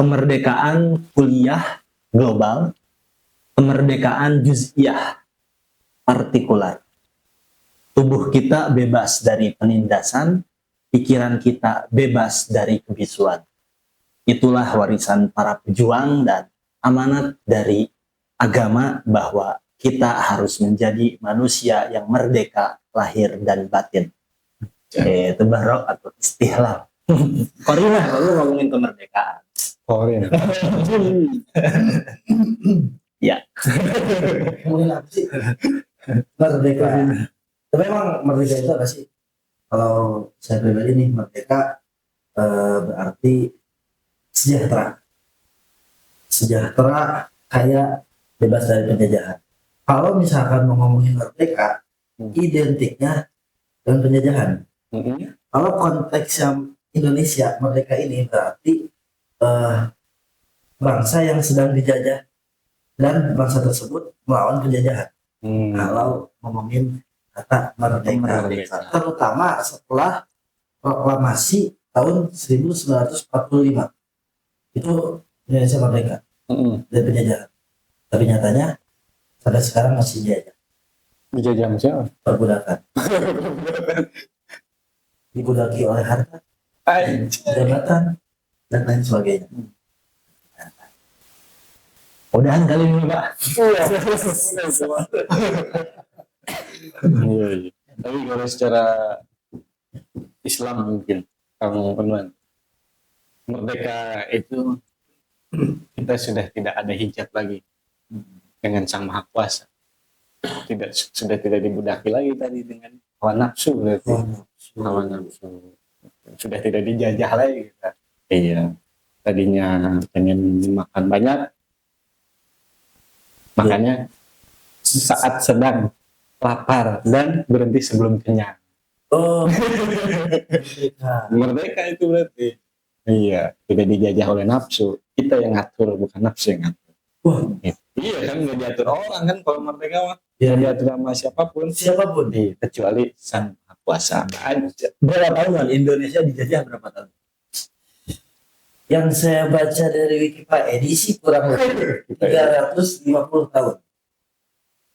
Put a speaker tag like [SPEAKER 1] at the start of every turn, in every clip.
[SPEAKER 1] kemerdekaan kuliah global, kemerdekaan juz'iyah partikular. Tubuh kita bebas dari penindasan, pikiran kita bebas dari kebisuan. Itulah warisan para pejuang dan amanat dari agama bahwa kita harus menjadi manusia yang merdeka lahir dan batin. Itu barok atau istihlal. Korea kalau ngomongin kemerdekaan.
[SPEAKER 2] Korea.
[SPEAKER 1] Ya.
[SPEAKER 3] Ngomongin apa sih? Merdeka. Tapi emang merdeka itu apa sih? Kalau saya pribadi nih, merdeka berarti sejahtera. Sejahtera kayak bebas dari penjajahan. Kalau misalkan mau ngomongin merdeka, identiknya dengan penjajahan. Kalau konteksnya Indonesia, merdeka ini berarti bangsa yang sedang dijajah dan bangsa tersebut melawan penjajahan. Kalau ngomongin kata merdeka, terutama setelah proklamasi tahun 1945, itu Indonesia merdeka dari penjajahan. Tapi nyatanya sampai sekarang masih dijajah.
[SPEAKER 2] Dijajah siapa?
[SPEAKER 3] Perbudakan. Dibudaki oleh harta, jabatan, dan lain sebagainya.
[SPEAKER 1] Udahan kali ini Pak.
[SPEAKER 2] Iya. Tapi kalau secara Islam mungkin kamu Unwan, merdeka itu kita sudah tidak ada hijab lagi dengan Sang Maha Kuasa. Sudah tidak dibudaki lagi tadi dengan hawa nafsu berarti. Hawa nafsu sudah tidak dijajah lagi kita. Iya. Tadinya pengen makan banyak, makanya saat sedang lapar dan berhenti sebelum kenyang.
[SPEAKER 3] Oh,
[SPEAKER 2] Merdeka itu berarti. Iya, tidak dijajah oleh nafsu. Kita yang ngatur, bukan nafsu yang ngatur.
[SPEAKER 3] wah,
[SPEAKER 2] Iya kan, nggak diatur orang kan kalau merdeka mah.
[SPEAKER 3] ya,
[SPEAKER 2] Nggak diatur sama siapapun.
[SPEAKER 3] siapapun.
[SPEAKER 2] Iya, kecuali Sang Maha Kuasa aja.
[SPEAKER 1] Berapa tahun Indonesia dijajah berapa tahun?
[SPEAKER 3] Yang saya baca dari Wikipedia sih kurang lebih 350 tahun.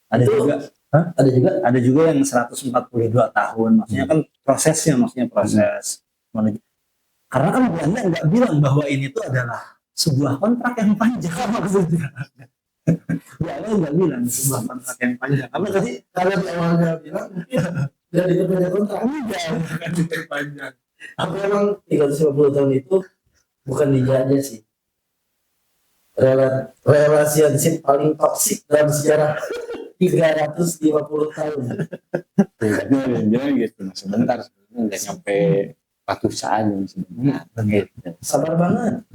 [SPEAKER 1] Ada
[SPEAKER 3] Itu-
[SPEAKER 1] juga.
[SPEAKER 3] Ada juga.
[SPEAKER 1] Ada juga yang 142 tahun. Maksudnya kan prosesnya, proses menuju. Karena kan Belanda nggak bilang bahwa ini tuh adalah sebuah kontrak yang panjang maksudnya. Belanda nggak bilang sebuah kontrak yang panjang. Apa tadi?
[SPEAKER 3] Kalau awalnya bilang dan diperpanjang kontrak,
[SPEAKER 1] Akan diperpanjang.
[SPEAKER 3] apa emang 350 tahun itu bukan dijajah sih. Relasi paling toksik dalam sejarah 350 tahun.
[SPEAKER 2] Dia gitu, nah, sebentar sebenarnya nggak nyampe ratusan sebentar. Gitu.
[SPEAKER 3] Sabar banget.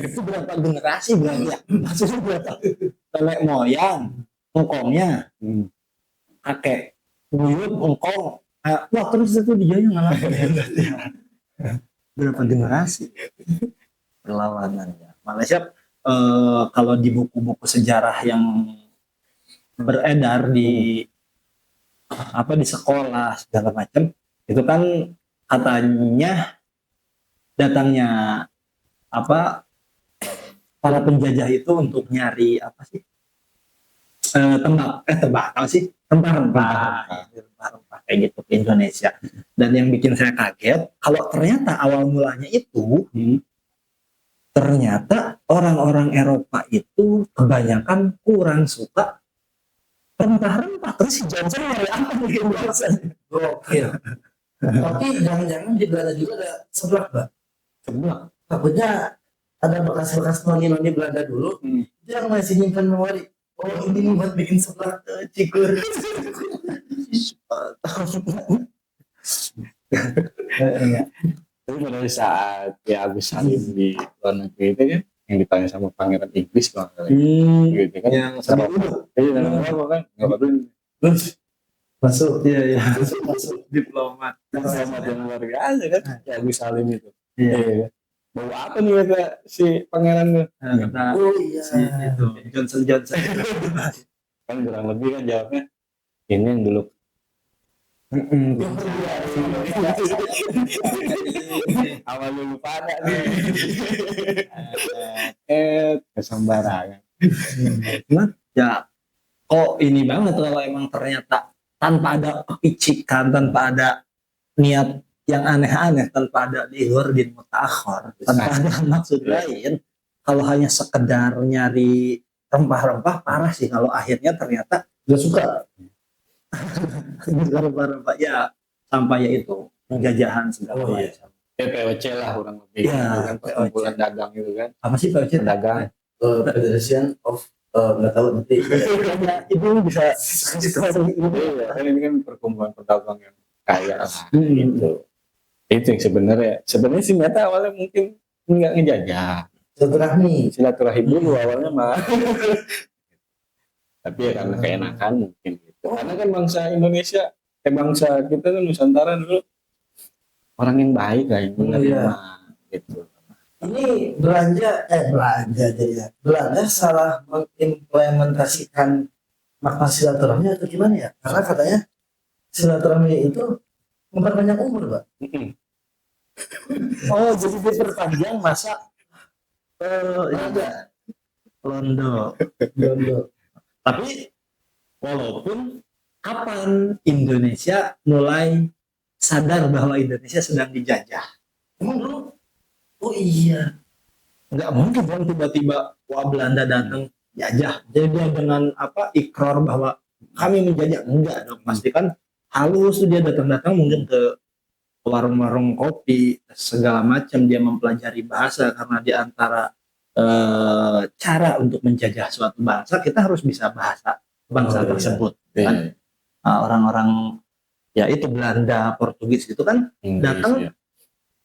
[SPEAKER 1] Itu berapa generasi berarti ya? Maksudnya berapa? Nenek moyang, engkongnya, kakek, buyut, engkong. Wah terus itu dijajah ngalamin. Berapa generasi? Perlawanan ya. Malaysia kalau di buku-buku sejarah yang beredar di di sekolah segala macam itu kan katanya datangnya para penjajah itu untuk nyari tembakau sih rempah-rempah kayak gitu ke Indonesia. Dan yang bikin saya kaget kalau ternyata awal mulanya itu ternyata orang-orang Eropa itu kebanyakan kurang suka rempah-rempah. Terus si Johnson nyari apa nih bahasanya?
[SPEAKER 3] Gokil. Tapi jangan-jangan di Belanda juga ada seblak, Mbak.
[SPEAKER 1] Seblak.
[SPEAKER 3] Takutnya ada bekas-bekas noni-noni Belanda dulu yang masih nyimpan memori. Oh ini buat bikin seblak cikur.
[SPEAKER 2] Tapi pada saat ya Agus Salim di luar negeri itu kan yang ditanya sama pangeran Inggris kalau nggak salah. Gitu kan.
[SPEAKER 1] Yang sama dulu.
[SPEAKER 2] Iya, dalam apa kan? Nggak apa-apa.
[SPEAKER 3] Masuk.
[SPEAKER 1] Iya.
[SPEAKER 3] Masuk.
[SPEAKER 1] Diplomat.
[SPEAKER 2] Sama yang luar biasa kan? Ya Agus Salim itu.
[SPEAKER 1] Iya.
[SPEAKER 2] Iya. Bawa apa nih kata si pangeran tuh?
[SPEAKER 1] Kata
[SPEAKER 3] Oh iya.
[SPEAKER 1] si itu Johnson.
[SPEAKER 2] Kan kurang lebih kan jawabnya ini yang dulu awal lupa ada nih. Kesembarangan.
[SPEAKER 1] Cuman ya kok ini banget kalau emang ternyata tanpa ada kepicikan, tanpa ada niat yang aneh-aneh, tanpa ada liwardin mutaakhir, tanpa ada maksud lain, kalau hanya sekedar nyari rempah-rempah, parah sih kalau akhirnya ternyata
[SPEAKER 3] Gak suka.
[SPEAKER 1] rempah-rempah ya sampai ya itu penjajahan segala
[SPEAKER 3] Oh, iya.
[SPEAKER 1] macam.
[SPEAKER 2] POC lah kurang lebih.
[SPEAKER 1] Iya,
[SPEAKER 2] Itu kan perkumpulan dagang itu kan.
[SPEAKER 1] Apa sih Pak Ucit?
[SPEAKER 2] Pedagang.
[SPEAKER 3] Federation of nggak tahu nanti.
[SPEAKER 1] Ibu bisa kasih tahu ini.
[SPEAKER 2] Iya, kan ini kan perkumpulan pedagang yang kaya lah.
[SPEAKER 1] Hmm.
[SPEAKER 2] Gitu. Itu yang sebenarnya sih nyata awalnya mungkin nggak ngejajah. Silaturahim dulu awalnya mah. Tapi ya karena keenakan mungkin gitu. Karena kan bangsa Indonesia, bangsa kita kan Nusantara dulu orang yang baik lah, yang benar
[SPEAKER 3] Iya.
[SPEAKER 2] gitu.
[SPEAKER 3] Ini belanja jadi ya. Belanda salah mengimplementasikan makna silaturahmi atau gimana ya? Karena katanya silaturahmi itu memperpanjang umur, Pak.
[SPEAKER 1] Oh, jadi diperpanjang masa iya. Londo. Tapi walaupun kapan Indonesia mulai sadar bahwa Indonesia sedang dijajah?
[SPEAKER 3] Emang dulu? Oh iya.
[SPEAKER 1] Nggak mungkin dong tiba-tiba wah Belanda datang jajah. Jadi dia dengan ikrar bahwa kami menjajah, enggak dong. Pasti kan halus tuh dia datang-datang mungkin ke warung-warung kopi segala macam, dia mempelajari bahasa karena di antara cara untuk menjajah suatu bangsa kita harus bisa bahasa bangsa tersebut. Kan? Orang-orang ya itu Belanda, Portugis itu kan datang.
[SPEAKER 2] Ya.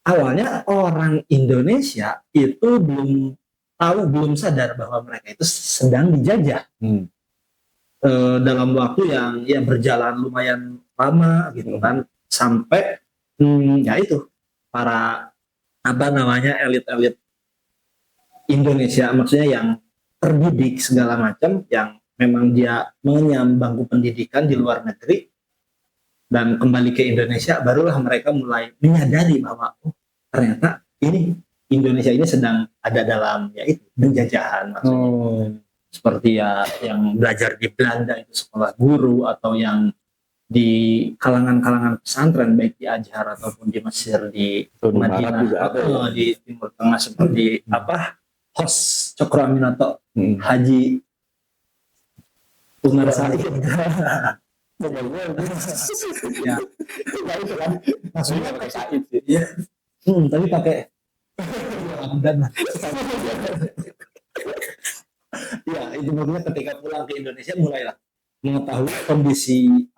[SPEAKER 1] Awalnya orang Indonesia itu belum sadar bahwa mereka itu sedang dijajah dalam waktu yang ya berjalan lumayan lama gitu kan, sampai ya itu para elit-elit Indonesia, maksudnya yang terdidik segala macam, yang memang dia mengenyam bangku pendidikan di luar negeri dan kembali ke Indonesia, barulah mereka mulai menyadari bahwa ternyata ini Indonesia ini sedang ada dalam yaitu penjajahan, maksudnya seperti ya yang belajar di Belanda itu sekolah guru, atau yang di kalangan-kalangan pesantren baik di Azhar ataupun di Mesir, di Madinah
[SPEAKER 2] juga ada ya.
[SPEAKER 1] Di Timur Tengah seperti host Cokro Aminoto, Haji Umar Said. Ya, itu kan maksudnya
[SPEAKER 2] Pakai Said sih.
[SPEAKER 1] ya, tapi pakai dan ya itu maksudnya ketika pulang ke Indonesia mulailah mengetahui kondisi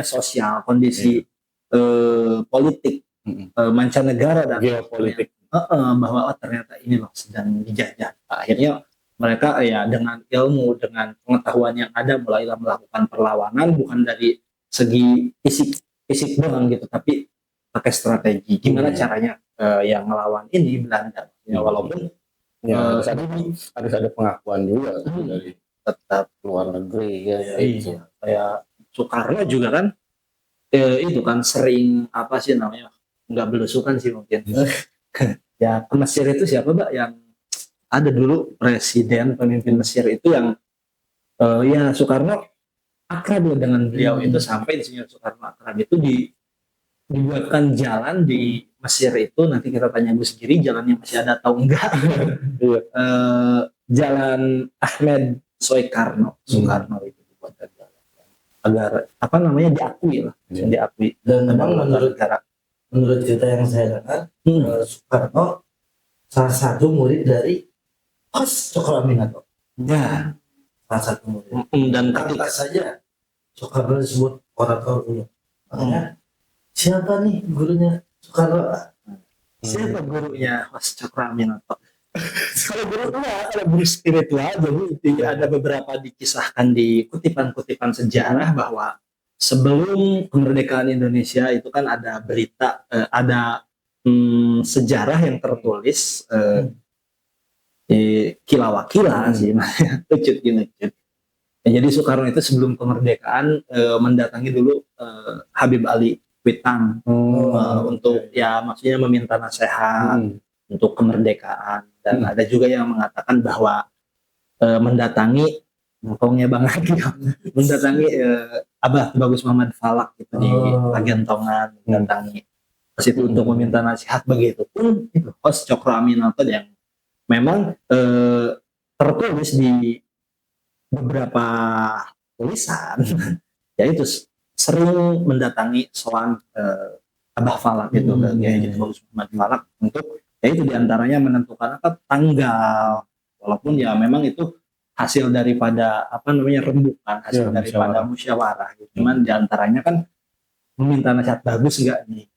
[SPEAKER 1] sosial, kondisi politik mancanegara dan
[SPEAKER 2] Geopolitik.
[SPEAKER 1] bahwa ternyata ini loh sedang dijajah. Akhirnya mereka ya dengan ilmu, dengan pengetahuan yang ada mulailah melakukan perlawanan, bukan dari segi fisik doang gitu, tapi pakai strategi. Gimana caranya yang ngelawan ini Belanda? Ya, walaupun
[SPEAKER 2] Ya, harus ada pengakuan juga dari
[SPEAKER 1] tetap
[SPEAKER 2] luar negeri ya. Itu.
[SPEAKER 1] kayak Soekarno juga kan itu kan sering nggak belusukan sih mungkin. Ya ke Mesir itu siapa Mbak yang ada dulu pemimpin Mesir itu yang ya Soekarno akrab dengan beliau itu, sampai di sini Soekarno akrab itu dibuatkan jalan di Mesir itu, nanti kita tanya Gus Giri jalannya masih ada atau enggak. Jalan Ahmed Soekarno itu dibuatkan jalan agar diakui lah, diakui.
[SPEAKER 3] Dan memang menurut cerita yang saya dengar, Soekarno salah satu murid dari Cokro Aminoto.
[SPEAKER 1] Ya,
[SPEAKER 3] Salah satu murid.
[SPEAKER 1] dan
[SPEAKER 3] Ketika saja Soekarno disebut orator dulu. Makanya siapa nih gurunya Soekarno?
[SPEAKER 1] siapa gurunya Cokro Aminoto? Kalau guru spiritual, jadi ada beberapa dikisahkan di kutipan-kutipan sejarah bahwa sebelum kemerdekaan Indonesia itu kan ada berita, ada sejarah yang tertulis kila-wakila sih, lucut. Ya, jadi Soekarno itu sebelum kemerdekaan mendatangi dulu Habib Ali Kuitang untuk ya maksudnya meminta nasihat untuk kemerdekaan, dan ada juga yang mengatakan bahwa mendatangi ngomongnya Bang Adi mendatangi Abah Bagus Muhammad Falak gitu di Pagentongan, mendatangi ke situ untuk meminta nasihat. Begitupun itu host Cokro Aminoto yang memang tertulis di beberapa tulisan yaitu sering mendatangi soal Abah Falak gitu ke Kiai Haji Bagus Muhammad Falak untuk yaitu diantaranya menentukan tanggal, walaupun ya memang itu hasil daripada rembukan, hasil daripada musyawarah gitu. Cuman diantaranya kan meminta nasihat bagus enggak nih.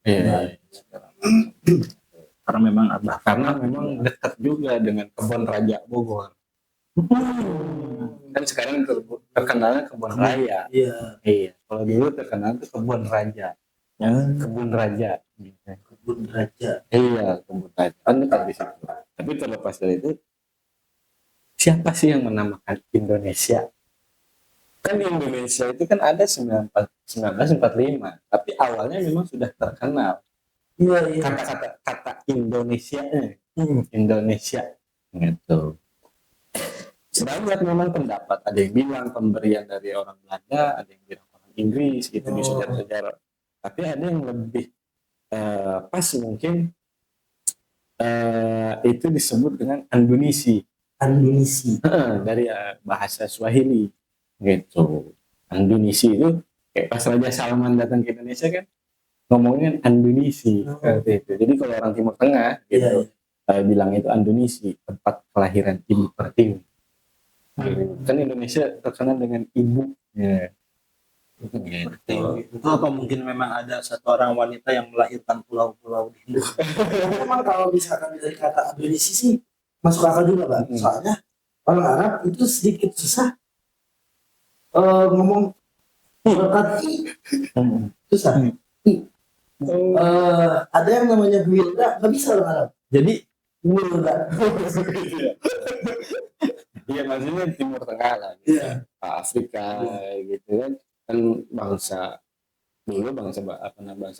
[SPEAKER 1] Karena memang Abah
[SPEAKER 2] memang dekat juga dengan kebun Raja Bogor. Kan sekarang terkenalnya kebun raya. Iya. Kalau dulu terkenal itu kebun raja. Kebun raja.
[SPEAKER 3] Kebun raja.
[SPEAKER 2] Iya, kebun raja. Kan dekat di situ. Tapi terlepas dari itu, siapa sih yang menamakan Indonesia? Kan Indonesia itu kan ada 1945, tapi awalnya memang sudah terkenal.
[SPEAKER 3] Iya.
[SPEAKER 2] Kata Indonesia, Indonesia gitu. Banyak memang pendapat, ada yang bilang pemberian dari orang Belanda, ada yang bilang orang Inggris gitu di sejarah-sejarah. Tapi ada yang lebih pas mungkin itu disebut dengan Andunisi. Dari bahasa Swahili gitu. Andunisi itu kayak pas Raja Salman datang ke Indonesia kan ngomongin Andunisi seperti itu. Jadi kalau orang Timur Tengah gitu bilang itu Andunisi, tempat kelahiran Ibu Pertiwi. Kan Indonesia terkenal dengan ibu.
[SPEAKER 1] Itu apa mungkin memang ada satu orang wanita yang melahirkan pulau-pulau di Indonesia?
[SPEAKER 3] Memang kalau misalkan dari kata Indonesia sih masuk akal juga Bang. Soalnya orang Arab itu sedikit susah ngomong berkat i. Susah. Ada yang namanya Wilda, nggak bisa orang Arab. Jadi Wilda.
[SPEAKER 2] Iya, maksudnya Timur Tengah lah, gitu. Afrika gitu kan bangsa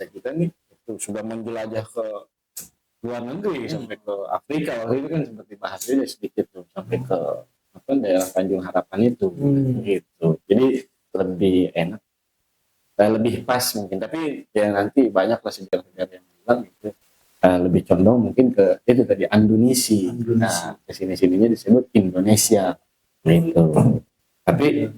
[SPEAKER 2] kita nih itu sudah menjelajah ke luar negeri sampai ke Afrika. Waktu itu kan seperti bahasanya sedikit tuh sampai ke daerah Tanjung Harapan itu gitu. Jadi lebih enak, lebih pas mungkin. Tapi ya nanti banyak lah sejarah-sejarah yang bilang gitu. Lebih condong mungkin ke itu tadi Andunisi. Nah, kesini-sininya disebut Indonesia gitu. Tapi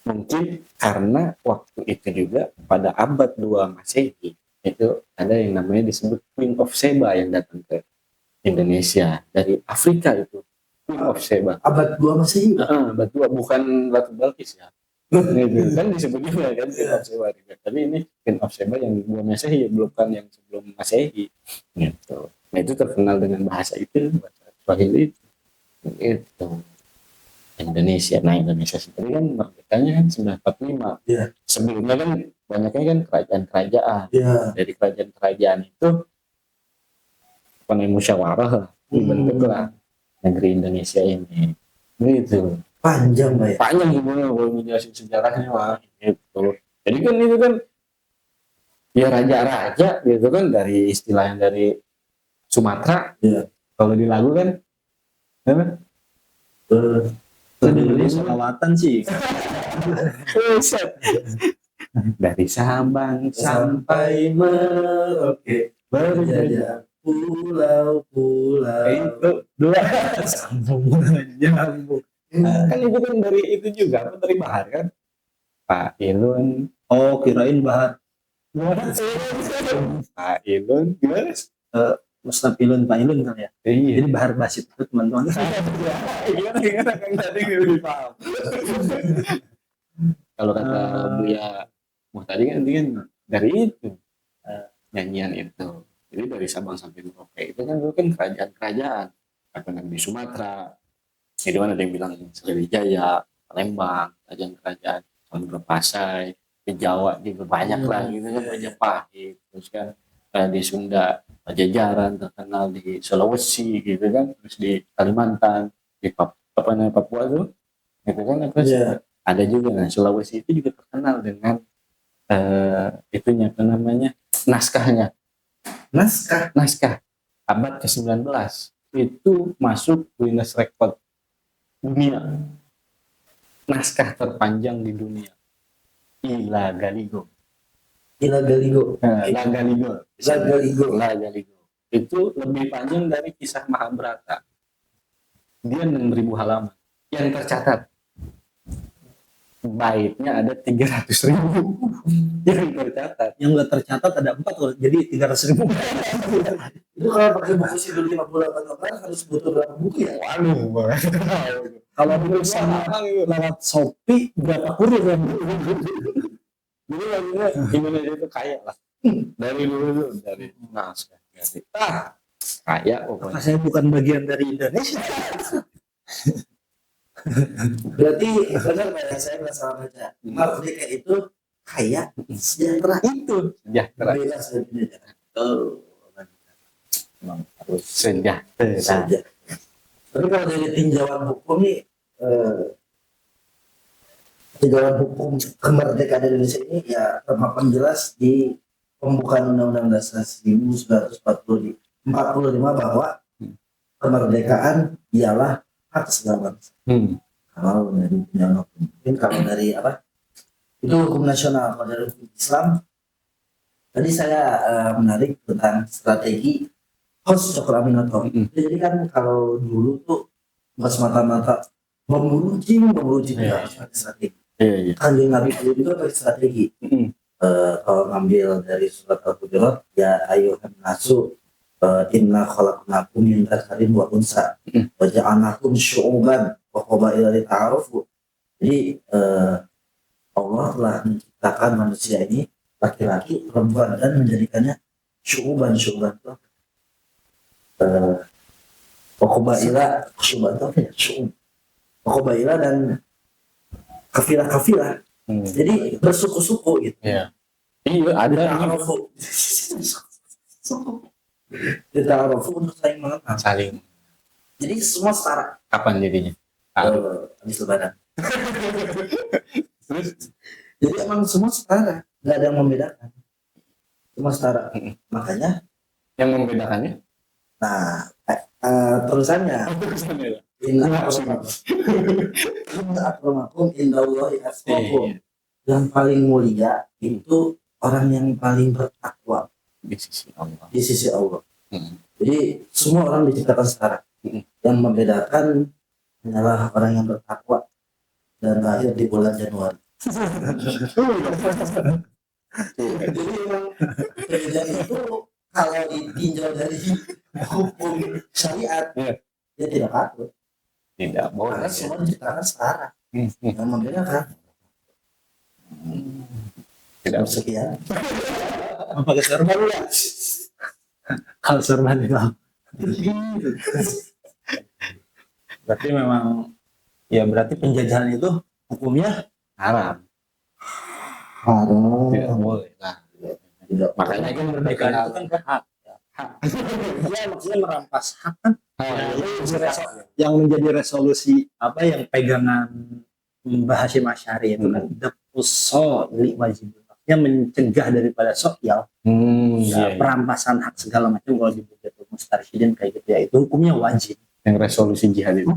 [SPEAKER 2] mungkin karena waktu itu juga pada abad 2 Masehi itu ada yang namanya disebut Queen of Sheba yang datang ke Indonesia dari Afrika itu. Queen of Sheba.
[SPEAKER 3] Abad 2 Masehi.
[SPEAKER 2] Abad 2 bukan Ratu Balkis ya. Gitu. Kan disebut juga kan Queen of Sheba juga. Tapi ini Queen of Sheba yang 2 Masehi, bukan yang sebelum Masehi gitu. Nah itu terkenal dengan bahasa itu, bahasa Swahili itu Indonesia. Nah Indonesia sendiri kan merdekanya kan 1945. Sebelumnya kan banyaknya kan kerajaan-kerajaan. Dari kerajaan-kerajaan itu musyawarah dibentuklah negeri Indonesia ini gitu.
[SPEAKER 3] Panjang Pak ya?
[SPEAKER 2] Panjang gimana kalau ngejelasin sejarahnya mah gitu. Jadi kan itu kan ya raja-raja gitu kan dari istilah yang dari Sumatera. Kalau di lagu kan
[SPEAKER 1] Ini selawatan sih.
[SPEAKER 2] Dari Sabang sampai Merauke berjajah pulau-pulau.
[SPEAKER 1] Itu dua sambung.
[SPEAKER 2] Kan itu kan dari itu juga dari Bahar kan. Pak Ilun.
[SPEAKER 1] Oh kirain Bahar.
[SPEAKER 2] Pak Ilun gimana?
[SPEAKER 1] Ustaz Ilun, Pak Ilun kali ya.
[SPEAKER 2] Iya.
[SPEAKER 1] Jadi Bahar Basit itu teman-teman.
[SPEAKER 2] Gimana kan tadi lebih paham. Kalau kata Buya tadi kan dari itu nyanyian itu. Jadi dari Sabang sampai Merauke itu kan dulu kan kerajaan-kerajaan. Karena di Sumatera, di mana ada yang bilang Sriwijaya, Palembang, kerajaan-kerajaan, Samudra Pasai, di Jawa juga banyak lah gitu kan, Majapahit, terus kan di Sunda, Pajajaran terkenal, di Sulawesi gitu kan, terus di Kalimantan, di Papua tuh, gitu kan, terus Ada juga, nah Sulawesi itu juga terkenal dengan itunya apa namanya, naskah abad ke-19 itu masuk Guinness Record dunia, naskah terpanjang di dunia, La Galigo.
[SPEAKER 3] Gila Galigo.
[SPEAKER 2] La Galigo itu lebih panjang dari kisah Mahabharata, dia 6.000 halaman. Yang tercatat baitnya ada 300.000 yang tercatat.
[SPEAKER 1] Yang nggak tercatat ada 4, jadi 300.000.
[SPEAKER 3] Itu kalau pakai buku Sidul 58 lembar harus butuh berapa buku ya?
[SPEAKER 2] Waduh,
[SPEAKER 1] Kalau dulu sama lewat Shopee berapa kurir yang
[SPEAKER 2] jadi maksudnya Indonesia itu kaya lah. Dari dulu tuh, dari naskah. Kaya pokoknya.
[SPEAKER 1] saya bukan bagian dari Indonesia.
[SPEAKER 3] Berarti benar nggak ya, saya nggak salah baca. Merdeka itu kaya, sejahtera itu.
[SPEAKER 2] Sejahtera.
[SPEAKER 3] Bebas dari penjara.
[SPEAKER 2] Memang harus sejahtera.
[SPEAKER 3] Saja. Tapi kalau dari tinjauan hukum nih, tinjauan hukum kemerdekaan Indonesia ini ya terpampang jelas di pembukaan Undang-Undang Dasar 1945 bahwa kemerdekaan ialah hak segala bangsa. Kalau dari tinjauan hukum, mungkin kalau dari apa? Itu hukum nasional. Kalau dari hukum Islam, tadi saya menarik tentang strategi Hos Cokroaminoto. Jadi kan kalau dulu tuh bukan semata-mata memburu jin
[SPEAKER 2] Iya.
[SPEAKER 3] harus pakai strategi.
[SPEAKER 2] Iya.
[SPEAKER 3] Kanjeng Nabi itu pakai strategi. Kalau ngambil dari surat Al-Hujurat, ya ayuhan nasu inna khalaqnakum min dzakarin wa unsa wa ja'alnakum syu'uban wa qabaila lita'arafu. Jadi Allah telah menciptakan manusia ini laki-laki, perempuan, dan menjadikannya syu'uban itu Qabaila, syu'uban itu apa ya? Syu'ub. Qabaila dan kafilah-kafilah. Jadi bersuku-suku gitu.
[SPEAKER 2] Iya. Iya, ada
[SPEAKER 3] Ta'arafu. Ta'arafu untuk saling mengenal.
[SPEAKER 2] saling.
[SPEAKER 3] Jadi semua setara.
[SPEAKER 2] Kapan jadinya?
[SPEAKER 3] Habis lebaran. Jadi emang semua setara, nggak ada yang membedakan. Semua setara. Makanya,
[SPEAKER 2] Yang membedakannya?
[SPEAKER 3] nah, terusannya inna akramakum indallahi atqakum. Yang paling mulia itu orang yang paling bertakwa
[SPEAKER 2] Di sisi Allah.
[SPEAKER 3] di sisi Allah. Jadi semua orang diciptakan setara. Yang membedakan adalah orang yang bertakwa dan lahir di bulan Januari. Jadi memang perbedaan itu kalau ditinjau dari hukum syariat, dia tidak patut.
[SPEAKER 2] Tidak boleh.
[SPEAKER 3] Karena semua diciptakan setara. Yang membedakan.
[SPEAKER 2] Tidak
[SPEAKER 3] Sekian.
[SPEAKER 1] pakai serban ya. Kalau serban itu berarti memang ya berarti penjajahan itu hukumnya
[SPEAKER 2] haram.
[SPEAKER 3] Haram.
[SPEAKER 2] Tidak boleh lah.
[SPEAKER 3] Tidak.
[SPEAKER 2] Makanya kan
[SPEAKER 1] kemerdekaan itu kan hak.
[SPEAKER 2] hak.
[SPEAKER 1] Ya maksudnya merampas hak kan. Yang menjadi resolusi apa yang pegangan Mbah Hashim Asy'ari itu kan dapusol li wajib, yang mencegah daripada sosial perampasan hak segala macam. Kalau di buku Mustarsyidin kayak gitu ya, itu hukumnya wajib.
[SPEAKER 2] Yang resolusi jihad itu.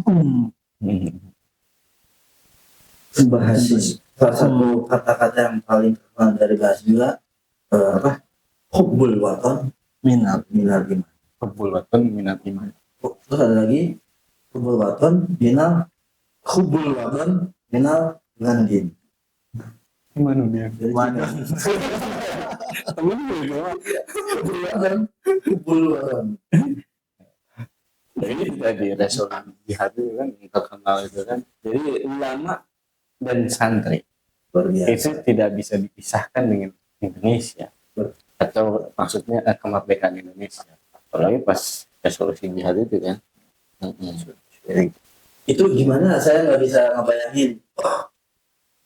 [SPEAKER 3] Bahasa salah satu kata-kata yang paling terkenal dari bahasa juga apa? Hubbul waton minal iman.
[SPEAKER 2] Kebulatan minat iman.
[SPEAKER 3] Terus ada lagi hubbul waton minal gandin.
[SPEAKER 2] Gimana dia?
[SPEAKER 3] Mana? Hubbul waton.
[SPEAKER 2] Ini tadi resolusi jihad itu kan yang terkenal itu kan. Jadi ulama dan santri
[SPEAKER 3] Luar biasa.
[SPEAKER 2] itu tidak bisa dipisahkan dengan Indonesia, atau maksudnya kemerdekaan Indonesia. Apalagi pas resolusi jihad itu kan.
[SPEAKER 3] Itu gimana? Saya nggak bisa ngebayangin.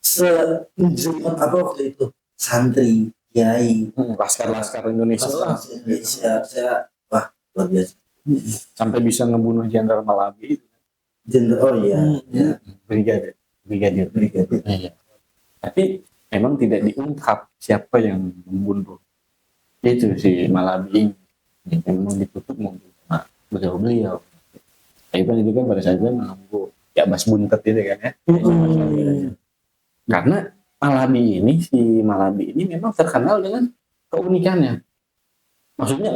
[SPEAKER 3] Sejelimet apa waktu itu? Santri, kiai,
[SPEAKER 2] Laskar-laskar Indonesia lah.
[SPEAKER 3] Indonesia. Saya wah luar biasa.
[SPEAKER 2] Sampai bisa ngebunuh Jenderal Malabi itu.
[SPEAKER 3] Oh iya. Ya.
[SPEAKER 2] Brigade. brigadir. Iya. Tapi memang tidak diungkap siapa yang membunuh itu si Malabi ini. Memang ditutup mungkin sama beliau. Itu kan pada saat itu menunggu ya Bas Buntet itu kan ya. Karena si Malabi ini memang terkenal dengan keunikannya. Maksudnya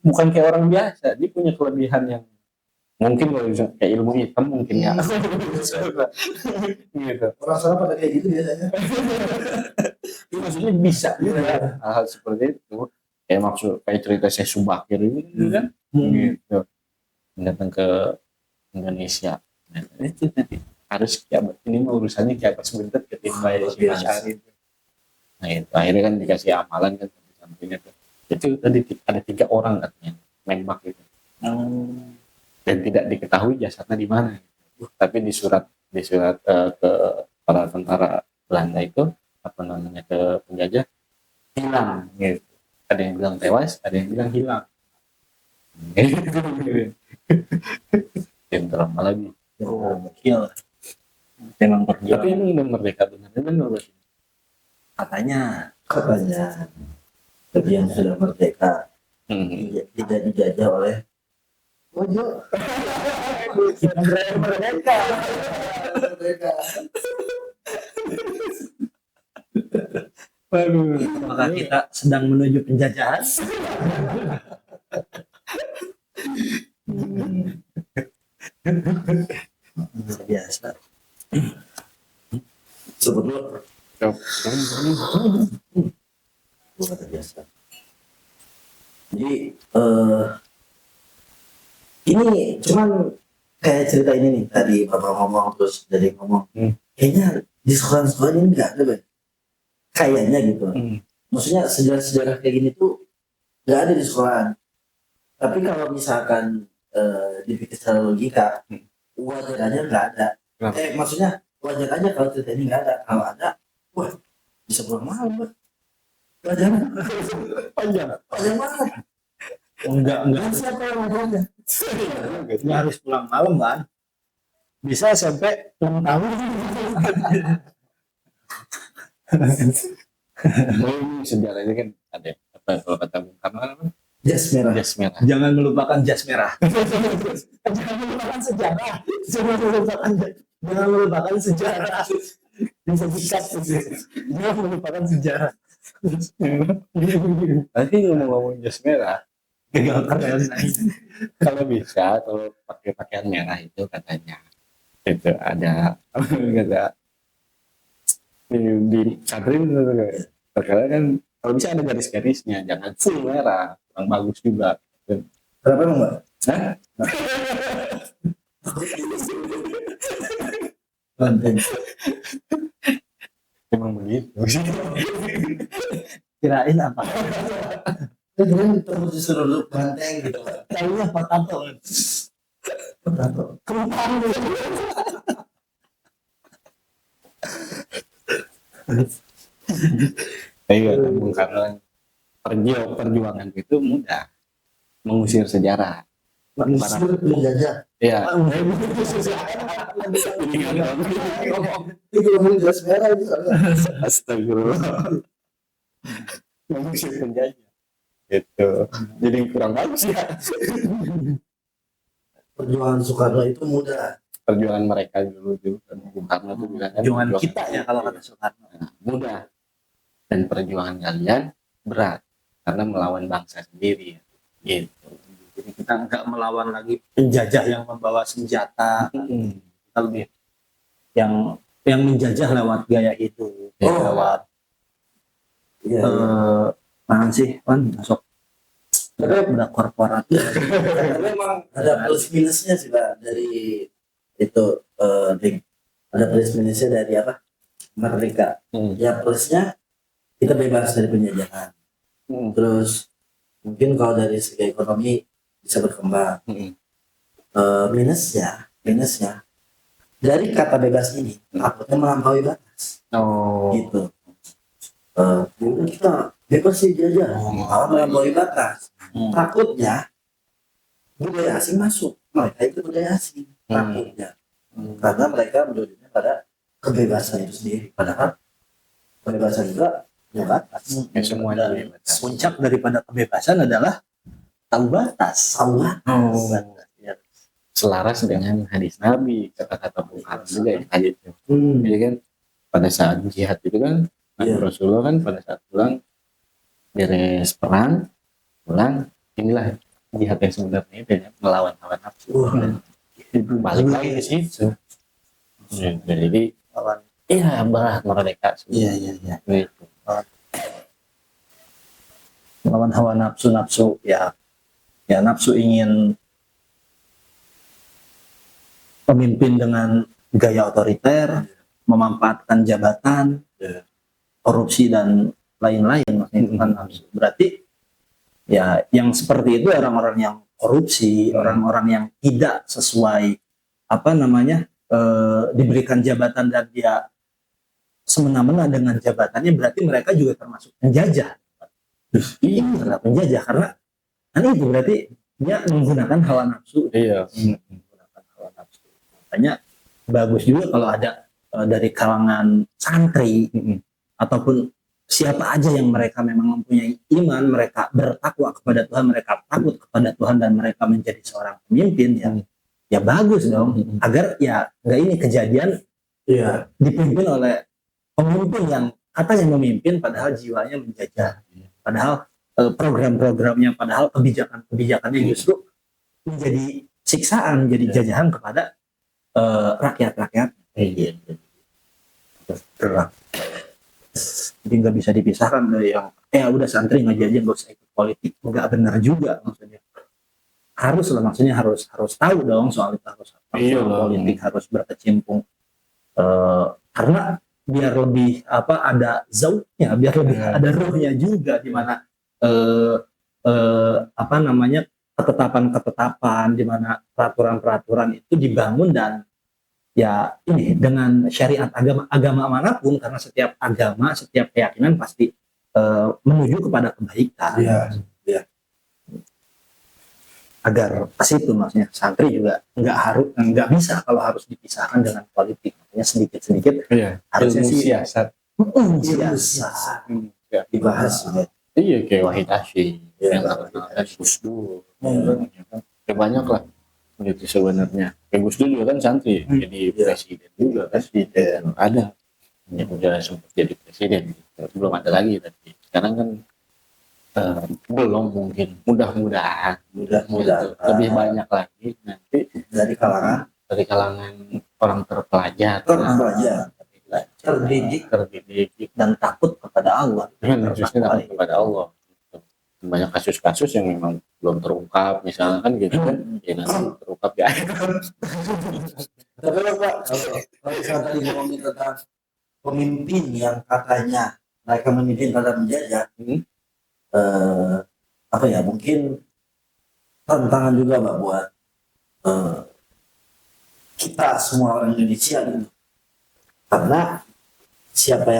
[SPEAKER 2] bukan kayak orang biasa, dia punya kelebihan yang mungkin kalau bisa kayak ilmu hitam mungkin ya. Gitu.
[SPEAKER 3] Orang sana pada kayak gitu biasanya.
[SPEAKER 2] Ini maksudnya bisa gitu ya. Hal seperti itu. Kayak cerita saya Subakir ini kan. Gitu. Datang ke Indonesia. Nah, itu nanti harus kayak ini mah urusannya kayak pas bentet ketimbang si Masyari. Nah itu akhirnya kan dikasih amalan kan sampingnya tuh. Itu tadi ada 3 orang katanya nembak itu. Dan tidak diketahui jasadnya di mana. Tapi di surat ke para tentara Belanda itu apa namanya ke penjajah hilang gitu. Ada yang bilang tewas, ada yang bilang hilang. Yang drama lagi.
[SPEAKER 1] Kill. Memang
[SPEAKER 2] Tapi
[SPEAKER 1] perjuangan
[SPEAKER 2] ini udah merdeka benar berarti.
[SPEAKER 1] katanya.
[SPEAKER 3] Tapi yang sudah merdeka tidak dijajah oleh Ojo.
[SPEAKER 1] Kita berani merdeka.
[SPEAKER 3] Merdeka.
[SPEAKER 2] Waduh.
[SPEAKER 1] Apakah kita sedang menuju penjajahan? Luar biasa.
[SPEAKER 3] Sebetulnya luar biasa. Jadi ini cuman kayak cerita ini nih tadi bapak ngomong terus jadi ngomong kayaknya di sekolah-sekolah ini nggak ada Ben. Kayaknya gitu. Maksudnya sejarah-sejarah kayak gini tuh nggak ada di sekolah. Tapi kalau misalkan dipikir secara logika wajar aja nggak ada. Maksudnya wajar aja kalau cerita ini nggak ada. Kalau ada, wah bisa pulang malam Bang. Wajar.
[SPEAKER 1] Panjang.
[SPEAKER 3] Wajar banget.
[SPEAKER 1] Enggak.
[SPEAKER 3] Siapa yang ngomongnya?
[SPEAKER 1] Nggak harus pulang malam kan? Bisa sampai 6 tahun.
[SPEAKER 2] Ini sejarah ini kan ada apa kalau kata Bung Karno apa?
[SPEAKER 3] Jas merah.
[SPEAKER 2] Jas merah.
[SPEAKER 1] Jangan melupakan jas merah. Jangan melupakan sejarah. Jangan melupakan sejarah. Bisa sikat. Jangan melupakan sejarah.
[SPEAKER 2] Nanti ngomong-ngomong jas merah,
[SPEAKER 1] Gagal
[SPEAKER 2] kalau bisa kalau pakai pakaian merah itu katanya itu ada kata di Sadrin terkadang kan kalau bisa ada garis-garisnya, jangan full merah, kurang bagus juga.
[SPEAKER 3] Berapa emang Mbak?
[SPEAKER 2] Hah? Emang begitu.
[SPEAKER 1] Kirain apa?
[SPEAKER 3] Kemudian terus disuruh lu banteng gitu.
[SPEAKER 1] Tahunya potato.
[SPEAKER 3] Potato.
[SPEAKER 1] Kempang.
[SPEAKER 2] Iya, Bung Karno perjuangan itu mudah mengusir sejarah.
[SPEAKER 3] Mengusir penjajah.
[SPEAKER 2] Iya.
[SPEAKER 3] Itu ngomong jas merah itu.
[SPEAKER 2] Astagfirullah. Mengusir penjajah. Itu. Jadi kurang bagus ya.
[SPEAKER 3] Perjuangan Soekarno itu mudah.
[SPEAKER 2] Perjuangan mereka dulu kan Bung Karno itu bilang kan
[SPEAKER 1] Perjuangan kita ya kalau kata Soekarno.
[SPEAKER 2] mudah. Dan perjuangan kalian berat karena melawan bangsa sendiri ya. Gitu.
[SPEAKER 1] Jadi kita nggak melawan lagi penjajah yang membawa senjata. Kita lebih yang menjajah lewat gaya hidup, lewat mana sih kan masuk udah korporat.
[SPEAKER 3] Memang ada plus minusnya sih Pak dari itu Ding. Ada plus minusnya dari apa? Merdeka. Ya plusnya kita bebas dari penjajahan. Terus mungkin kalau dari segi ekonomi bisa berkembang. Minusnya dari kata bebas ini takutnya melampaui batas. Gitu. Mungkin kita bebas sih jajah, malah melampaui batas. Takutnya budaya asing masuk, mereka itu budaya asing. Takutnya karena mereka menduduknya pada kebebasan itu sendiri. Padahal kebebasan juga punya batas.
[SPEAKER 2] Ya, semuanya
[SPEAKER 1] Dan
[SPEAKER 2] bebas.
[SPEAKER 1] puncak daripada kebebasan adalah tahu batas.
[SPEAKER 3] Tahu
[SPEAKER 1] Batas. Ya.
[SPEAKER 2] Selaras dengan hadis Nabi, kata-kata Bung Karno juga ya hadisnya. Jadi kan pada saat jihad itu kan
[SPEAKER 3] Iya.
[SPEAKER 2] Rasulullah kan pada saat pulang beres perang pulang, inilah jihad yang sebenarnya itu ya, melawan hawa nafsu. Balik lagi ke situ. Ya, jadi
[SPEAKER 1] Lawan.
[SPEAKER 2] iya berat merdeka.
[SPEAKER 1] Iya.
[SPEAKER 2] Gitu.
[SPEAKER 1] Melawan hawa nafsu ya nafsu ingin pemimpin dengan gaya otoriter, memanfaatkan jabatan, korupsi dan lain-lain, maksudnya itu kan nafsu. Berarti ya yang seperti itu orang-orang yang korupsi, orang-orang yang tidak sesuai diberikan jabatan dan dia semena-mena dengan jabatannya, berarti mereka juga termasuk penjajah. Iya, penjajah karena kan itu berarti dia menggunakan hawa nafsu.
[SPEAKER 2] Iya.
[SPEAKER 1] Menggunakan hawa nafsu. Makanya bagus juga kalau ada dari kalangan santri ataupun siapa aja yang mereka memang mempunyai iman, mereka bertakwa kepada Tuhan, mereka takut kepada Tuhan dan mereka menjadi seorang pemimpin ya bagus dong, agar ya nggak ini kejadian dipimpin oleh pemimpin yang katanya memimpin padahal jiwanya menjajah, padahal program-programnya, padahal kebijakannya justru menjadi siksaan, jadi jajahan kepada rakyat-rakyat. Jadi nggak bisa dipisahkan dari yang udah santri ngajajin nggak usah ikut politik, nggak benar juga maksudnya. Maksudnya harus tahu dong soal itu, harus politik, harus berkecimpung karena biar lebih ada zautnya, biar lebih ada rohnya juga, di mana ketetapan di mana peraturan itu dibangun dan ya ini dengan syariat agama manapun, karena setiap agama, setiap keyakinan pasti menuju kepada kebaikan. Agar pas itu maksudnya santri juga nggak bisa kalau harus dipisahkan dengan politik, makanya sedikit harusnya sih
[SPEAKER 2] siasat
[SPEAKER 3] dibahas.
[SPEAKER 2] Iya, kayak Wahid Hasyim, Gus Dur, ya banyak lah gitu sebenarnya. Kayak Gus Dur juga kan santri, jadi presiden juga kan, ada yang udah sempat jadi presiden gitu. Belum ada lagi, tapi sekarang kan belum, mungkin mudah-mudahan lebih banyak lagi nanti
[SPEAKER 3] dari kalangan
[SPEAKER 2] orang terpelajar,
[SPEAKER 3] terdidik
[SPEAKER 2] dan
[SPEAKER 1] takut kepada Allah,
[SPEAKER 2] khususnya takut kepada Allah. Banyak kasus-kasus yang memang belum terungkap misalnya kan gitu kan, ya nanti terungkap ya.
[SPEAKER 3] Tapi Pak, kalau misalnya tadi ngomongin tentang pemimpin yang katanya mereka memimpin pada menjajah, mungkin tantangan juga Pak buat kita semua orang Indonesia gitu. Karena siapa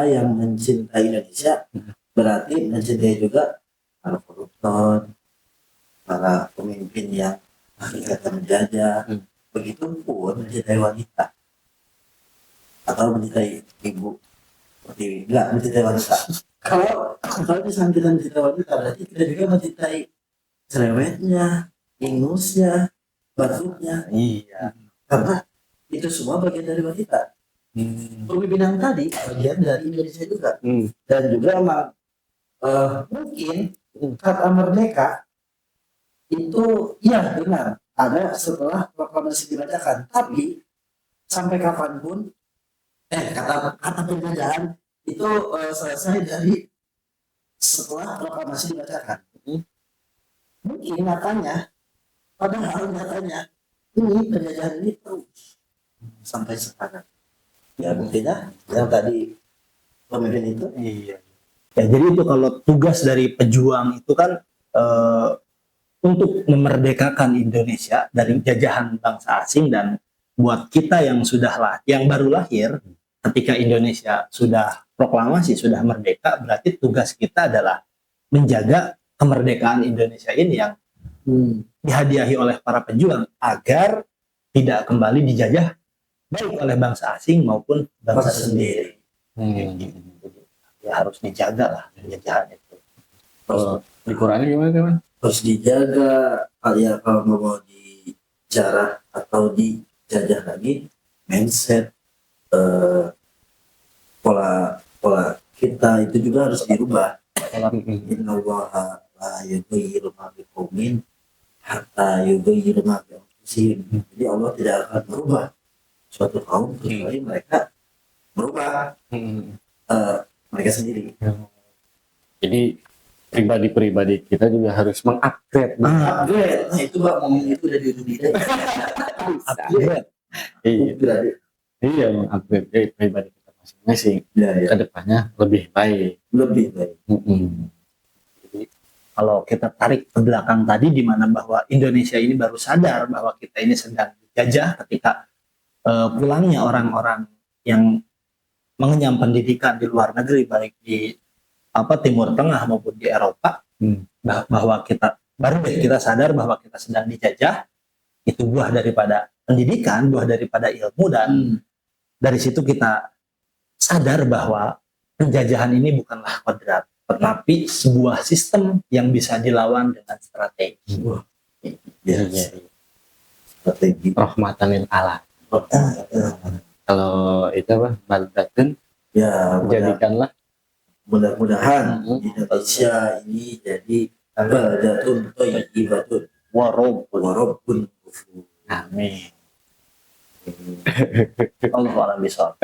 [SPEAKER 3] yang mencintai Indonesia berarti mencintai juga para koruptor, para pemimpin yang hakikatnya menjajah, begitupun mencintai wanita atau mencintai ibu, enggak mencintai wanita. Kalau misalnya kita mencintai wanita, berarti kita juga mencintai cerewetnya, ingusnya, batuknya.
[SPEAKER 1] Iya.
[SPEAKER 3] Karena itu semua bagian dari wanita. Pemimpinan tadi bagian dari Indonesia juga. Dan juga memang mungkin kata merdeka itu ya benar ada setelah proklamasi dibacakan, tapi sampai kapanpun kata penjajahan itu selesai dari setelah proklamasi dibacakan. Mungkin padahal nyatanya ini penjajahan ini terus sampai sekarang. Ya buktinya yang tadi pemimpin itu.
[SPEAKER 1] Iya. Ya jadi itu kalau tugas dari pejuang itu kan untuk memerdekakan Indonesia dari jajahan bangsa asing, dan buat kita yang baru lahir ketika Indonesia sudah proklamasi, sudah merdeka, berarti tugas kita adalah menjaga kemerdekaan Indonesia ini yang dihadiahi oleh para pejuang agar tidak kembali dijajah baik oleh bangsa asing maupun bangsa sendiri. Ya harus dijaga lah penjajahan itu.
[SPEAKER 2] Kalau di Quran gimana teman?
[SPEAKER 3] Harus dijaga. Ya kalau nggak mau dijarah atau dijajah lagi, mindset, pola kita itu juga harus dirubah. Innallaha la yughayyiru ma biqaumin hatta yughayyiru ma bi anfusihim. Jadi Allah tidak akan merubah suatu kaum kecuali mereka merubah mereka sendiri.
[SPEAKER 2] Jadi pribadi-pribadi kita juga harus mengupgrade.
[SPEAKER 3] Upgrade. Nah itu Mbak ngomong itu udah di ujung lidah. Upgrade.
[SPEAKER 2] Iya, iya mengupgrade pribadi kita masing-masing.
[SPEAKER 3] Ya, ya.
[SPEAKER 2] Kedepannya lebih baik.
[SPEAKER 3] Lebih baik.
[SPEAKER 1] Kalau kita tarik ke belakang tadi di mana bahwa Indonesia ini baru sadar bahwa kita ini sedang dijajah ketika pulangnya orang-orang yang mengenyam pendidikan di luar negeri baik di Timur Tengah maupun di Eropa, bahwa kita baru deh kita sadar bahwa kita sedang dijajah. Itu buah daripada pendidikan, buah daripada ilmu, dan dari situ kita sadar bahwa penjajahan ini bukanlah kodrat, tetapi sebuah sistem yang bisa dilawan dengan strategi.
[SPEAKER 3] Biasa. Strategi.
[SPEAKER 2] Rahmatan lil alamin. Kalau itu apa? Baldatun,
[SPEAKER 3] Ya,
[SPEAKER 2] jadikanlah
[SPEAKER 3] mudah-mudahan Indonesia ini jadi baldatun thayyibatun wa rabbun ghafur.
[SPEAKER 2] amin.
[SPEAKER 1] Allahu a'lam bishawab.